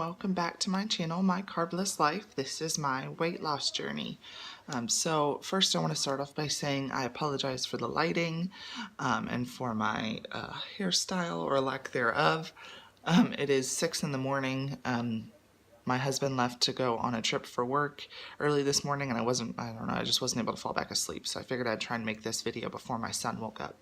welcome back to my channel, My Carbless Life. This is my weight loss journey. So first I want to start off by saying I apologize for the lighting and for my hairstyle or lack thereof. It is 6 in the morning. My husband left to go on a trip for work early this morning, and I just wasn't able to fall back asleep, so I figured I'd try and make this video before my son woke up.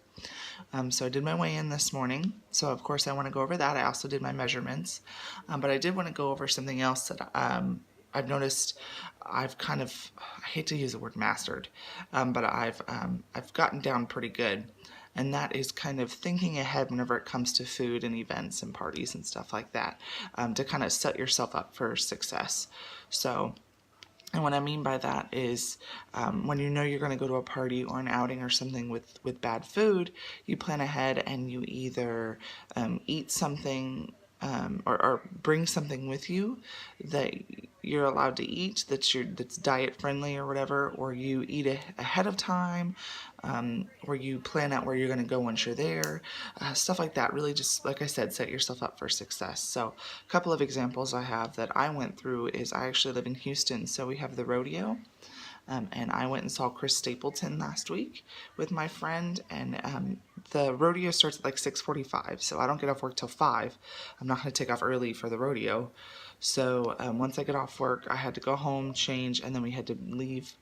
So I did my weigh-in this morning, so of course I want to go over that. I also did my measurements, but I did want to go over something else that I've noticed I hate to use the word mastered, but I've gotten down pretty good. And that is kind of thinking ahead whenever it comes to food and events and parties and stuff like that, to kind of set yourself up for success. So, and what I mean by that is when you know you're going to go to a party or an outing or something with bad food, you plan ahead and you either eat something or bring something with you that you're allowed to eat that's diet friendly or whatever, or you eat ahead of time, or you plan out where you're going to go once you're there, stuff like that. Really, just like I said, set yourself up for success. So a couple of examples I have that I went through is I actually live in Houston, so we have the rodeo. And I went and saw Chris Stapleton last week with my friend, and the rodeo starts at like 6:45, so I don't get off work till 5. I'm not going to take off early for the rodeo. So once I get off work, I had to go home, change, and then we had to leave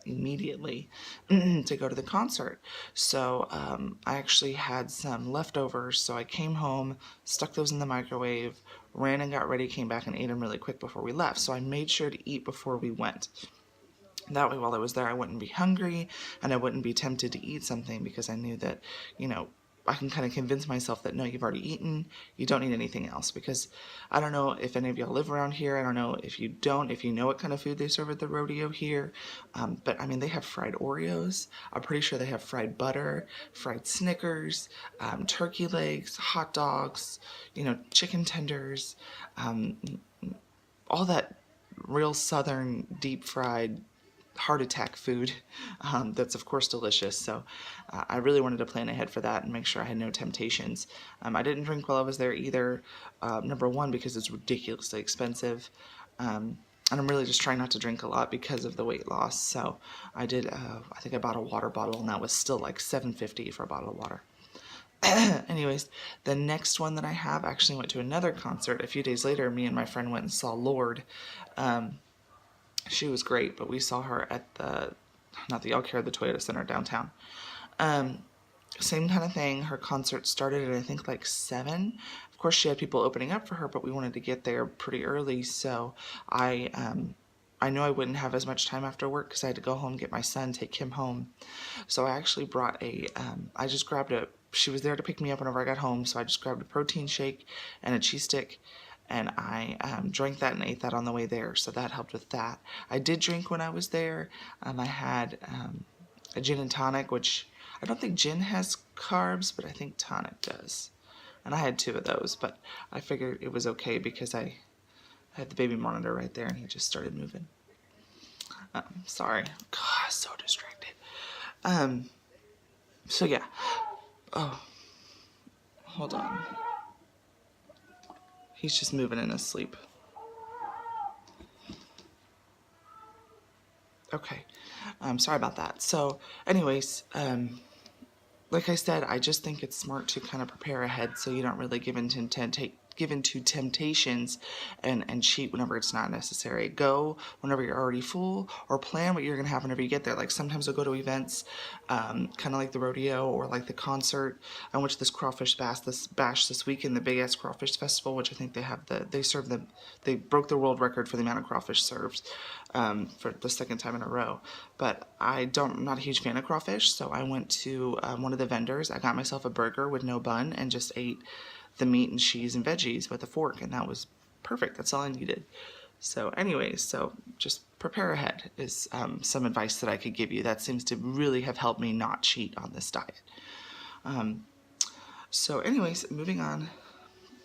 immediately to go to the concert. So I actually had some leftovers, so I came home, stuck those in the microwave, ran and got ready, came back and ate them really quick before we left. So I made sure to eat before we went. That way, while I was there, I wouldn't be hungry and I wouldn't be tempted to eat something, because I knew that, I can kind of convince myself that, no, you've already eaten, you don't need anything else. Because I don't know if any of y'all live around here. I don't know if you don't, if you know what kind of food they serve at the rodeo here. But I mean, they have fried Oreos. I'm pretty sure they have fried butter, fried Snickers, turkey legs, hot dogs, chicken tenders, all that real southern deep fried heart attack food that's of course delicious. So I really wanted to plan ahead for that and make sure I had no temptations. I didn't drink while I was there either, number one because it's ridiculously expensive, and I'm really just trying not to drink a lot because of the weight loss. So I did I think I bought a water bottle, and that was still like $7.50 for a bottle of water. Anyways, the next one that I have, actually went to another concert a few days later. Me and my friend went and saw Lorde. She was great, but we saw her at not the Elk Care, the Toyota Center downtown. Same kind of thing. Her concert started at I think like 7. Of course, she had people opening up for her, but we wanted to get there pretty early, so I knew I wouldn't have as much time after work because I had to go home, get my son, take him home. So I actually brought I just grabbed she was there to pick me up whenever I got home, so I just grabbed a protein shake and a cheese stick, and I drank that and ate that on the way there, so that helped with that. I did drink when I was there. I had a gin and tonic, which I don't think gin has carbs, but I think tonic does. And I had 2 of those, but I figured it was okay because I had the baby monitor right there and he just started moving. Sorry. God, so distracted. So yeah. Oh, hold on. He's just moving in his sleep. Okay. Sorry about that. So anyways, like I said, I just think it's smart to kind of prepare ahead so you don't really give into temptations and cheat whenever it's not necessary. Go whenever you're already full, or plan what you're going to have whenever you get there. Like sometimes I'll go to events, kind of like the rodeo or like the concert. I went to this crawfish bash this weekend, the Big Ass Crawfish Festival, which I think they broke the world record for the amount of crawfish served for the 2nd time in a row. But I'm not a huge fan of crawfish, so I went to one of the vendors. I got myself a burger with no bun and just ate the meat and cheese and veggies with a fork, and that was perfect. That's all I needed. So anyways, just prepare ahead is some advice that I could give you. That seems to really have helped me not cheat on this diet. So anyways, moving on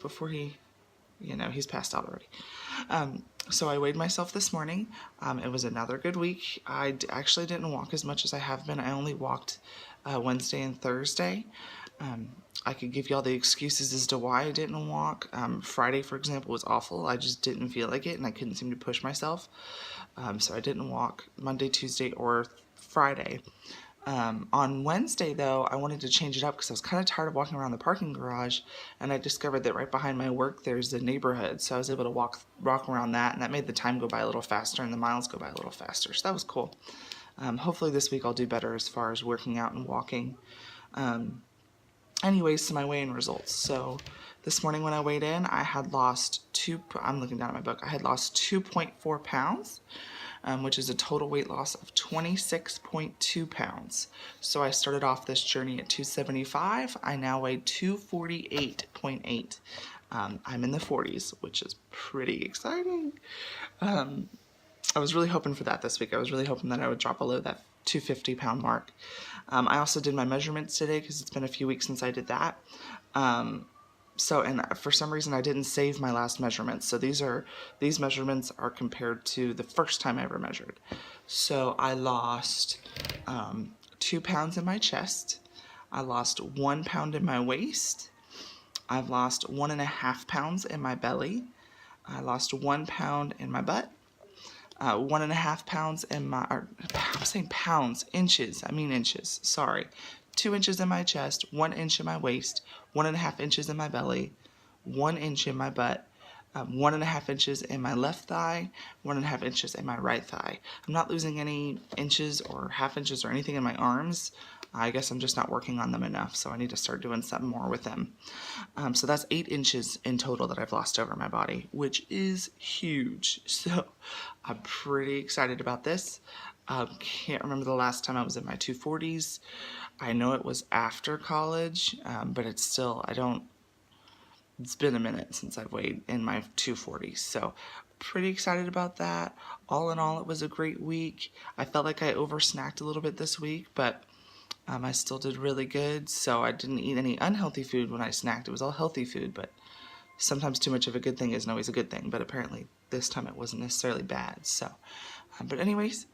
before he's passed out already. So I weighed myself this morning. It was another good week. I actually didn't walk as much as I have been. I only walked Wednesday and Thursday. I could give y'all the excuses as to why I didn't walk. Friday, for example, was awful. I just didn't feel like it, and I couldn't seem to push myself. So I didn't walk Monday, Tuesday, or Friday. On Wednesday, though, I wanted to change it up because I was kind of tired of walking around the parking garage, and I discovered that right behind my work there's a neighborhood, so I was able to walk around that, and that made the time go by a little faster and the miles go by a little faster, so that was cool. Hopefully this week I'll do better as far as working out and walking. Anyways, to my weigh-in results. So this morning when I weighed in, I had lost I'm looking down at my book, I had lost 2.4 pounds. Which is a total weight loss of 26.2 pounds. So I started off this journey at 275. I now weigh 248.8. I'm in the 40s, which is pretty exciting. I was really hoping for that this week. I was really hoping that I would drop below that 250 pound mark. I also did my measurements today because it's been a few weeks since I did that. And for some reason I didn't save my last measurements. So these measurements are compared to the first time I ever measured. So I lost 2 pounds in my chest. I lost 1 pound in my waist. I've lost 1.5 pounds in my belly. I lost 1 pound in my butt. 1.5 pounds in my, I'm saying pounds, inches, I mean inches, sorry. 2 inches in my chest, 1 inch in my waist, 1.5 inches in my belly, 1 inch in my butt, 1.5 inches in my left thigh, 1.5 inches in my right thigh. I'm not losing any inches or half inches or anything in my arms. I guess I'm just not working on them enough, so I need to start doing something more with them. So that's 8 inches in total that I've lost over my body, which is huge. So I'm pretty excited about this. Can't remember the last time I was in my 240s. I know it was after college, but it's still, it's been a minute since I've weighed in my 240s, so pretty excited about that. All in all, it was a great week. I felt like I oversnacked a little bit this week, but I still did really good, so I didn't eat any unhealthy food when I snacked. It was all healthy food, but sometimes too much of a good thing isn't always a good thing, but apparently this time it wasn't necessarily bad. So, but anyways,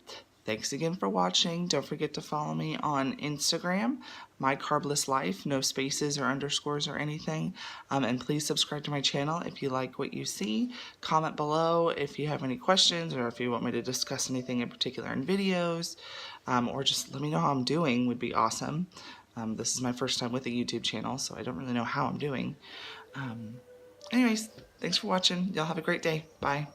thanks again for watching. Don't forget to follow me on Instagram, My Carbless Life, no spaces or underscores or anything. And please subscribe to my channel if you like what you see. Comment below if you have any questions or if you want me to discuss anything in particular in videos, or just let me know how I'm doing would be awesome. This is my first time with a YouTube channel, so I don't really know how I'm doing. Anyways, thanks for watching. Y'all have a great day. Bye.